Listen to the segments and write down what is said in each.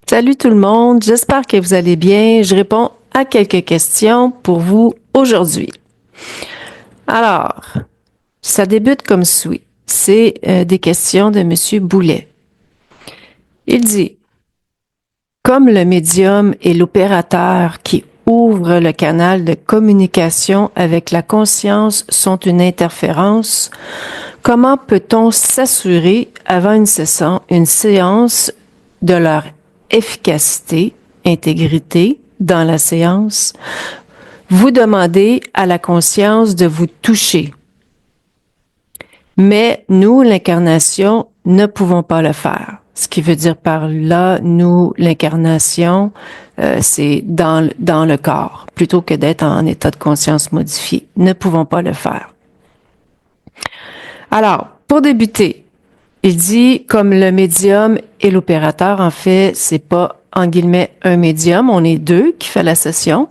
Salut tout le monde, j'espère que vous allez bien. Je réponds à quelques questions pour vous aujourd'hui. Alors, ça débute comme suit. C'est des questions de Monsieur Boulet. Il dit, comme le médium est l'opérateur qui ouvre le canal de communication avec la conscience sont une interférence, comment peut-on s'assurer avant une séance de leur efficacité, intégrité dans la séance? Vous demandez à la conscience de vous toucher. Mais nous, l'incarnation, ne pouvons pas le faire. Ce qui veut dire par là, nous, l'incarnation, c'est dans le corps, plutôt que d'être en état de conscience modifié. Ne pouvons pas le faire. Alors, pour débuter, il dit, comme le médium et l'opérateur, en fait, c'est pas, en guillemets, un médium, on est deux qui fait la session.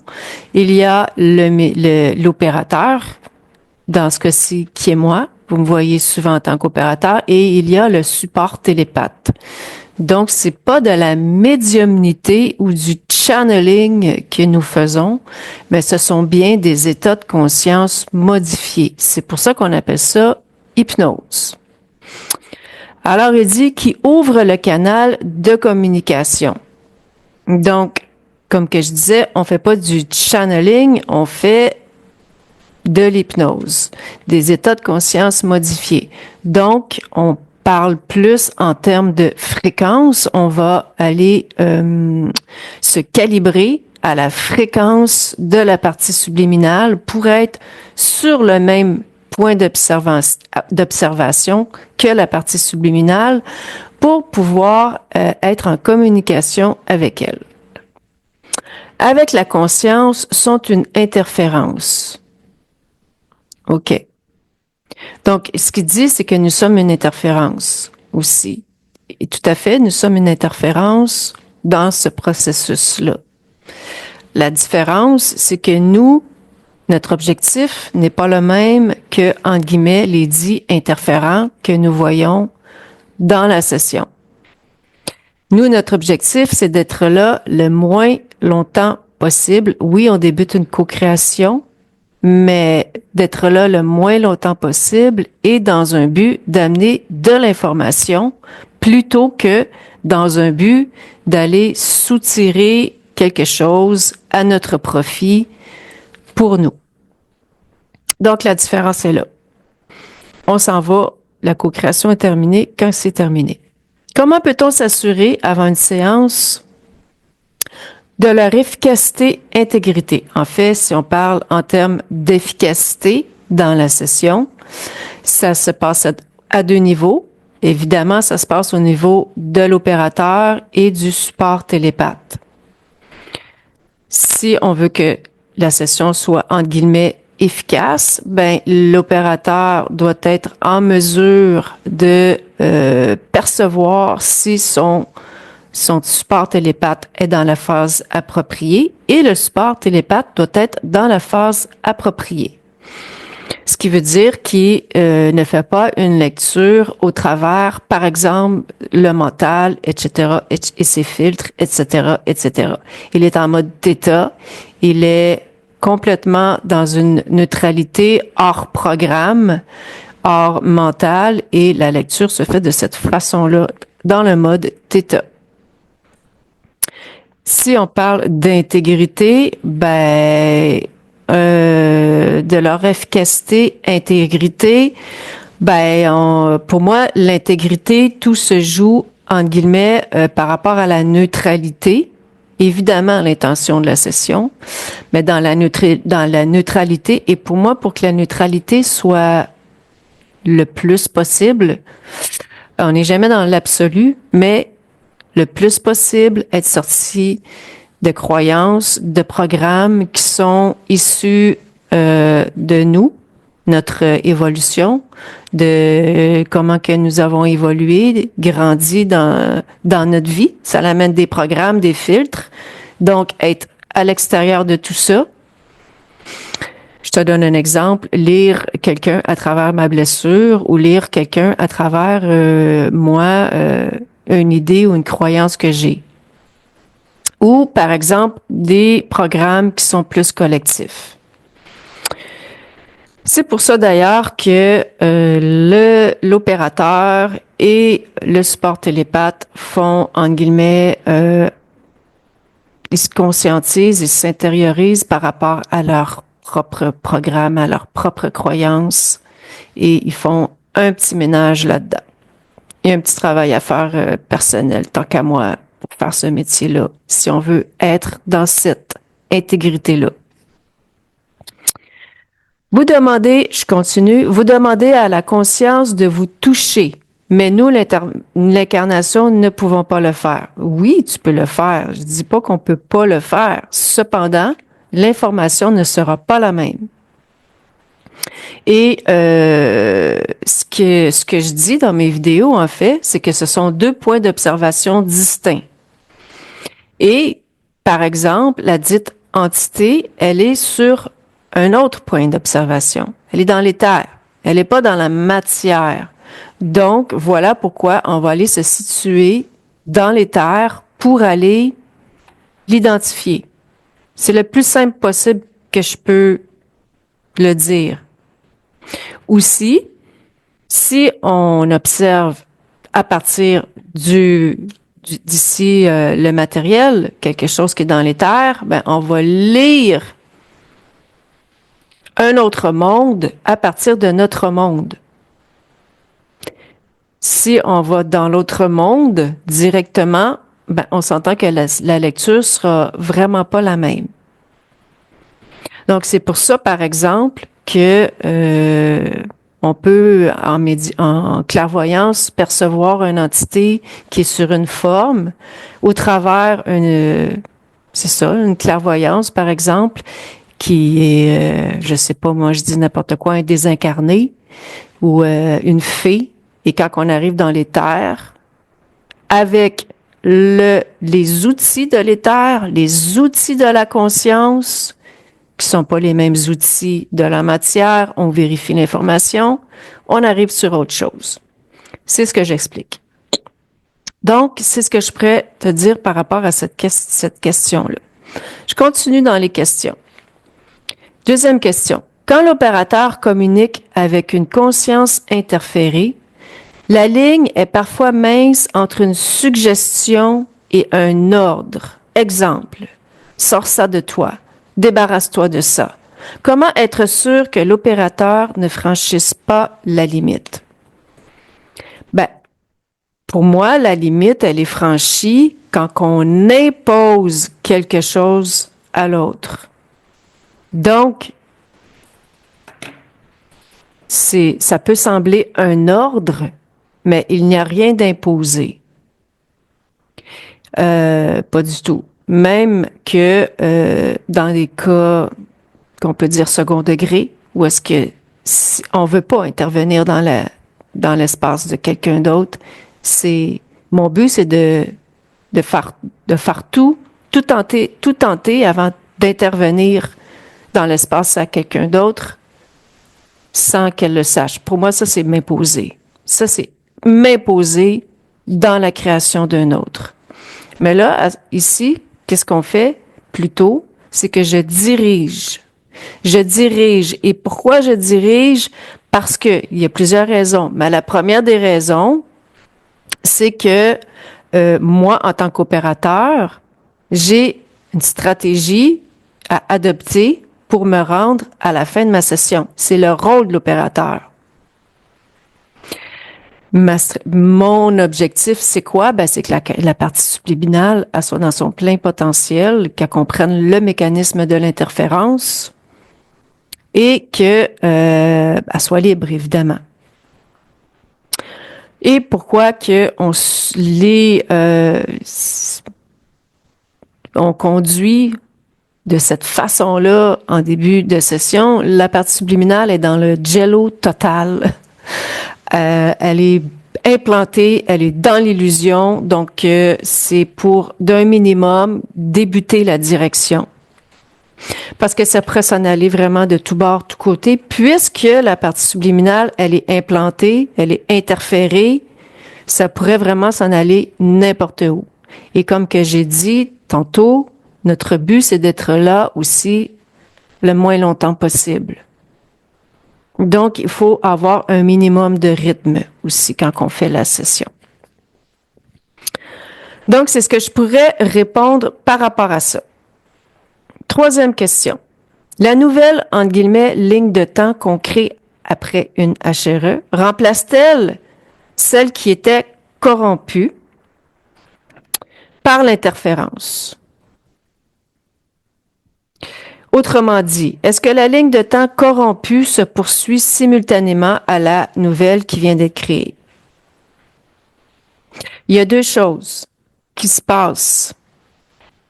Il y a l'opérateur, dans ce cas-ci, qui est moi. Vous me voyez souvent en tant qu'opérateur. Et il y a le support télépathe. Donc, c'est pas de la médiumnité ou du channeling que nous faisons, mais ce sont bien des états de conscience modifiés. C'est pour ça qu'on appelle ça hypnose. Alors, il dit qu'il ouvre le canal de communication. Donc, comme que je disais, on fait pas du channeling, on fait de l'hypnose, des états de conscience modifiés. Donc, on parle plus en termes de fréquence. On va aller se calibrer à la fréquence de la partie subliminale pour être sur le même point d'observation que la partie subliminale pour pouvoir être en communication avec elle. Avec la conscience sont une interférence. OK. Donc, ce qu'il dit, c'est que nous sommes une interférence aussi. Et tout à fait, nous sommes une interférence dans ce processus-là. La différence, c'est que nous, notre objectif n'est pas le même que, en guillemets, les dits interférents que nous voyons dans la session. Nous, notre objectif, c'est d'être là le moins longtemps possible. Oui, on débute une co-création, mais d'être là le moins longtemps possible et dans un but d'amener de l'information plutôt que dans un but d'aller soutirer quelque chose à notre profit pour nous. Donc, la différence est là. On s'en va, la co-création est terminée quand c'est terminé. Comment peut-on s'assurer avant une séance de leur efficacité, intégrité? En fait, si on parle en termes d'efficacité dans la session, ça se passe à deux niveaux. Évidemment, ça se passe au niveau de l'opérateur et du support télépathe. Si on veut que la session soit, entre guillemets, efficace, ben l'opérateur doit être en mesure de percevoir si son support télépathe est dans la phase appropriée et le support télépathe doit être dans la phase appropriée. Ce qui veut dire qu'il ne fait pas une lecture au travers, par exemple, le mental, etc., et ses filtres, etc., etc. Il est en mode θ. Il est complètement dans une neutralité hors programme, hors mental, et la lecture se fait de cette façon-là, dans le mode θ. Si on parle d'intégrité, de leur efficacité, intégrité, pour moi, l'intégrité, tout se joue, entre guillemets, par rapport à la neutralité. Évidemment, l'intention de la session, mais dans la neutralité, et pour moi, pour que la neutralité soit le plus possible, on n'est jamais dans l'absolu, mais le plus possible être sorti de croyances, de programmes qui sont issus de nous, notre évolution, de comment que nous avons évolué, grandi dans notre vie. Ça l'amène des programmes, des filtres. Donc, être à l'extérieur de tout ça. Je te donne un exemple. Lire quelqu'un à travers ma blessure ou lire quelqu'un à travers moi, une idée ou une croyance que j'ai. ou, par exemple, des programmes qui sont plus collectifs. C'est pour ça d'ailleurs que l'opérateur et le support télépathe font, en guillemets, ils se conscientisent, ils s'intériorisent par rapport à leur propre programme, à leur propre croyance, et ils font un petit ménage là-dedans. Il y a un petit travail à faire personnel, tant qu'à moi, pour faire ce métier-là, si on veut être dans cette intégrité-là. Vous demandez, je continue, vous demandez à la conscience de vous toucher, mais nous, l'incarnation, ne pouvons pas le faire. Oui, tu peux le faire. Je dis pas qu'on peut pas le faire. Cependant, l'information ne sera pas la même. Et ce que je dis dans mes vidéos, en fait, c'est que ce sont deux points d'observation distincts. Et, par exemple, la dite entité, elle est sur un autre point d'observation. Elle est dans l'éther. Elle n'est pas dans la matière. Donc, voilà pourquoi on va aller se situer dans l'éther pour aller l'identifier. C'est le plus simple possible que je peux le dire. Aussi, si on observe à partir d'ici le matériel, quelque chose qui est dans l'éther, ben on va lire un autre monde à partir de notre monde. Si on va dans l'autre monde directement, ben on s'entend que la lecture sera vraiment pas la même. Donc c'est pour ça, par exemple, que on peut en clairvoyance percevoir une entité qui est sur une forme au travers une clairvoyance, par exemple, qui est, je sais pas, moi je dis n'importe quoi, un désincarné ou une fée. Et quand on arrive dans l'éther, avec les outils de l'éther, les outils de la conscience, qui sont pas les mêmes outils de la matière, on vérifie l'information, on arrive sur autre chose. C'est ce que j'explique. Donc, c'est ce que je pourrais te dire par rapport à cette question-là. Je continue dans les questions. Deuxième question. Quand l'opérateur communique avec une conscience interférée, la ligne est parfois mince entre une suggestion et un ordre. Exemple, sors ça de toi, débarrasse-toi de ça. Comment être sûr que l'opérateur ne franchisse pas la limite? Ben, pour moi, la limite, elle est franchie quand on impose quelque chose à l'autre. Donc, ça peut sembler un ordre, mais il n'y a rien d'imposé. Pas du tout. Même que dans des cas qu'on peut dire second degré, où est-ce que on veut pas intervenir dans l'espace de quelqu'un d'autre, mon but, c'est de faire tout tenter avant d'intervenir dans l'espace à quelqu'un d'autre sans qu'elle le sache. Pour moi, ça, c'est m'imposer. Ça, c'est m'imposer dans la création d'un autre. Mais là, ici, qu'est-ce qu'on fait plutôt? C'est que je dirige. Je dirige. Et pourquoi je dirige? Parce que il y a plusieurs raisons. Mais la première des raisons, c'est que moi, en tant qu'opérateur, j'ai une stratégie à adopter pour me rendre à la fin de ma session. C'est le rôle de l'opérateur. Mon objectif, c'est quoi? Ben, c'est que la partie subliminale elle soit dans son plein potentiel, qu'elle comprenne le mécanisme de l'interférence et que elle soit libre, évidemment. Et pourquoi que on conduit de cette façon-là en début de session? La partie subliminale est dans le jello total. Elle est implantée, elle est dans l'illusion, donc c'est pour d'un minimum débuter la direction. Parce que ça pourrait s'en aller vraiment de tout bord, tout côté, puisque la partie subliminale, elle est implantée, elle est interférée, ça pourrait vraiment s'en aller n'importe où. Et comme que j'ai dit tantôt, notre but, c'est d'être là aussi le moins longtemps possible. Donc, il faut avoir un minimum de rythme aussi quand on fait la session. Donc, c'est ce que je pourrais répondre par rapport à ça. Troisième question. La nouvelle, entre guillemets, ligne de temps qu'on crée après une HRE remplace-t-elle celle qui était corrompue par l'interférence? Autrement dit, est-ce que la ligne de temps corrompue se poursuit simultanément à la nouvelle qui vient d'être créée? Il y a deux choses qui se passent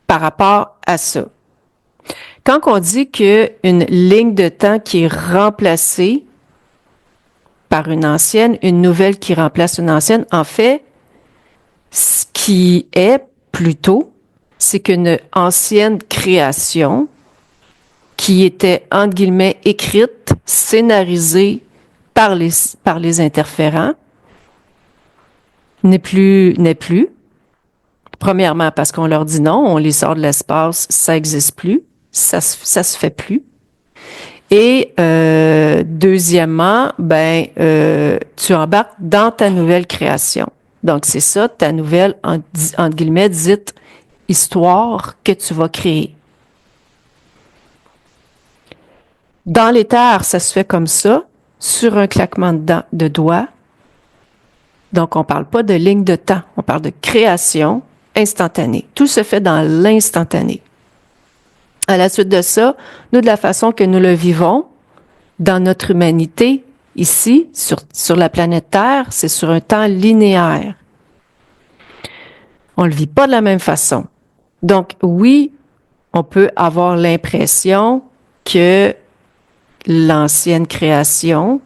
par rapport à ça. Quand on dit qu'une ligne de temps qui est remplacée par une ancienne, une nouvelle qui remplace une ancienne, en fait, ce qui est plutôt, c'est qu'une ancienne création qui était, entre guillemets, écrite, scénarisée par les interférents, n'est plus. Premièrement, parce qu'on leur dit non, on les sort de l'espace, ça n'existe plus, ça se fait plus. Et deuxièmement, tu embarques dans ta nouvelle création. Donc, c'est ça, ta nouvelle, entre guillemets, dite histoire que tu vas créer. Dans l'éther, ça se fait comme ça, sur un claquement de doigts. Donc, on ne parle pas de ligne de temps, on parle de création instantanée. Tout se fait dans l'instantané. À la suite de ça, nous, de la façon que nous le vivons, dans notre humanité, ici, sur la planète Terre, c'est sur un temps linéaire. On ne le vit pas de la même façon. Donc, oui, on peut avoir l'impression que l'ancienne création,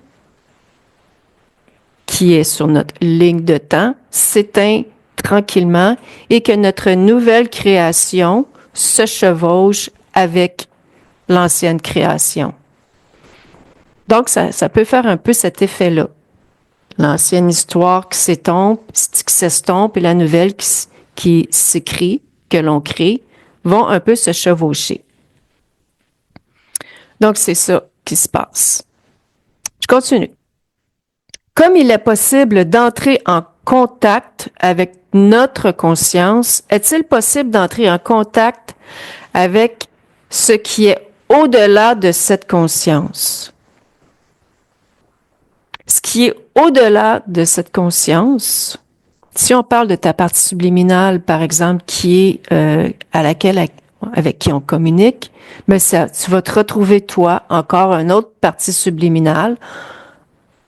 qui est sur notre ligne de temps, s'éteint tranquillement et que notre nouvelle création se chevauche avec l'ancienne création. Donc, ça peut faire un peu cet effet-là. L'ancienne histoire qui s'estompe et la nouvelle qui s'écrit, que l'on crée, vont un peu se chevaucher. Donc, c'est ça qui se passe. Je continue. Comme il est possible d'entrer en contact avec notre conscience, est-il possible d'entrer en contact avec ce qui est au-delà de cette conscience? Ce qui est au-delà de cette conscience, si on parle de ta partie subliminale, par exemple, qui est avec qui on communique, mais ça, tu vas te retrouver toi encore une autre partie subliminale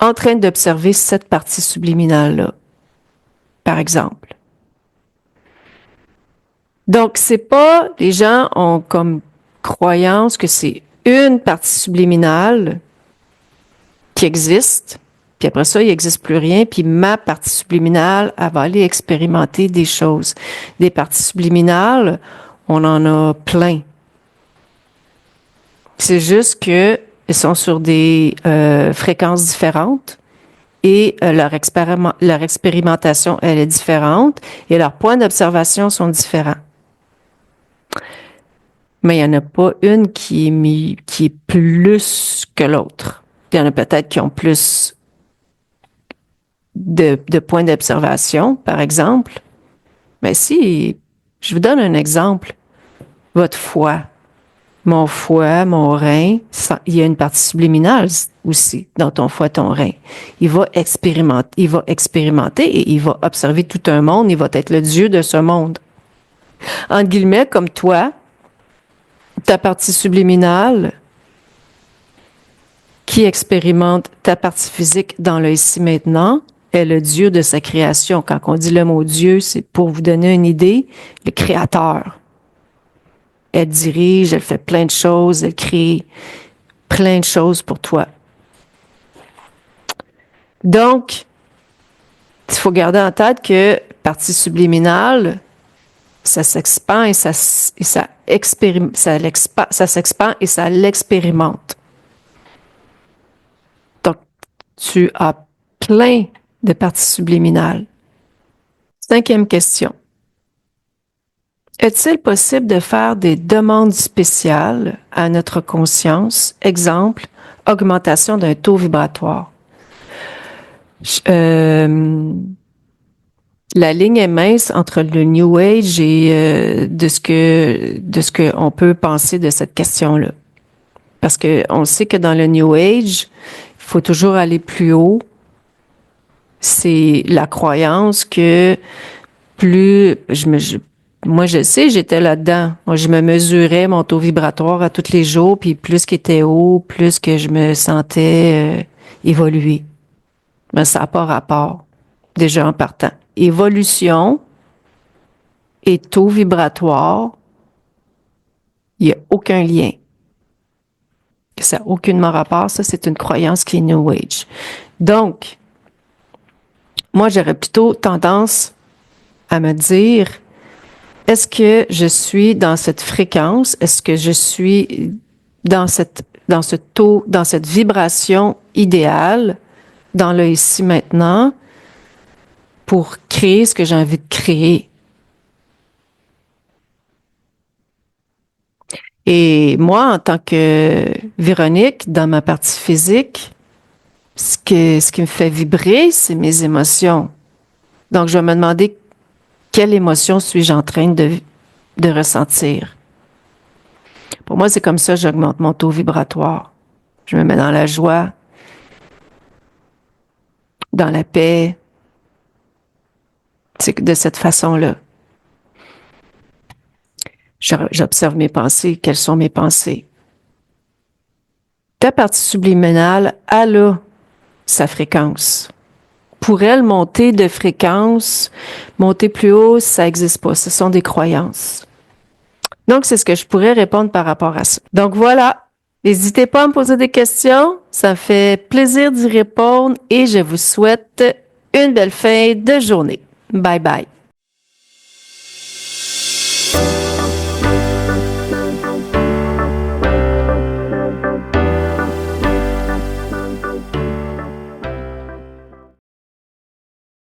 en train d'observer cette partie subliminale-là, par exemple. Donc, c'est pas, les gens ont comme croyance que c'est une partie subliminale qui existe, puis après ça, il n'existe plus rien, puis ma partie subliminale, elle va aller expérimenter des choses. Des parties subliminales, on en a plein. C'est juste que elles sont sur des fréquences différentes et leur expérimentation, elle est différente et leurs points d'observation sont différents. Mais il n'y en a pas une qui est plus que l'autre. Il y en a peut-être qui ont plus de points d'observation, par exemple. Mais si, je vous donne un exemple. Votre foie. Mon foie, mon rein, il y a une partie subliminale aussi dans ton foie, ton rein. Il va expérimenter et il va observer tout un monde. Il va être le Dieu de ce monde. Entre guillemets, comme toi, ta partie subliminale qui expérimente ta partie physique dans le ici maintenant est le Dieu de sa création. Quand on dit le mot Dieu, c'est pour vous donner une idée, le Créateur. Elle dirige, elle fait plein de choses, elle crée plein de choses pour toi. Donc, il faut garder en tête que partie subliminale, ça s'expand et ça s'expand et ça l'expérimente. Donc, tu as plein de parties subliminales. 5e question. Est-il possible de faire des demandes spéciales à notre conscience? Exemple, augmentation d'un taux vibratoire. La ligne est mince entre le New Age et de ce que on peut penser de cette question-là. Parce que on sait que dans le New Age, il faut toujours aller plus haut. C'est la croyance que plus moi je sais, j'étais là-dedans. Moi, je me mesurais mon taux vibratoire à tous les jours, puis plus qu'il était haut, plus que je me sentais évoluer. Mais ça n'a pas rapport, déjà en partant. Évolution et taux vibratoire, il n'y a aucun lien. Ça n'a aucunement rapport. Ça, c'est une croyance qui est New Age. Donc, moi, j'aurais plutôt tendance à me dire, est-ce que je suis dans cette fréquence? Est-ce que je suis dans ce taux, dans cette vibration idéale, dans le ici maintenant, pour créer ce que j'ai envie de créer? Et moi, en tant que Véronique, dans ma partie physique, ce qui me fait vibrer, c'est mes émotions. Donc, je vais me demander quelle émotion suis-je en train de ressentir. Pour moi, c'est comme ça que j'augmente mon taux vibratoire. Je me mets dans la joie, dans la paix. C'est de cette façon-là. J'observe mes pensées. Quelles sont mes pensées? Ta partie subliminale, elle a sa fréquence. Pour elle, monter de fréquence, monter plus haut, ça n'existe pas. Ce sont des croyances. Donc, c'est ce que je pourrais répondre par rapport à ça. Donc, voilà. N'hésitez pas à me poser des questions. Ça me fait plaisir d'y répondre et je vous souhaite une belle fin de journée. Bye bye.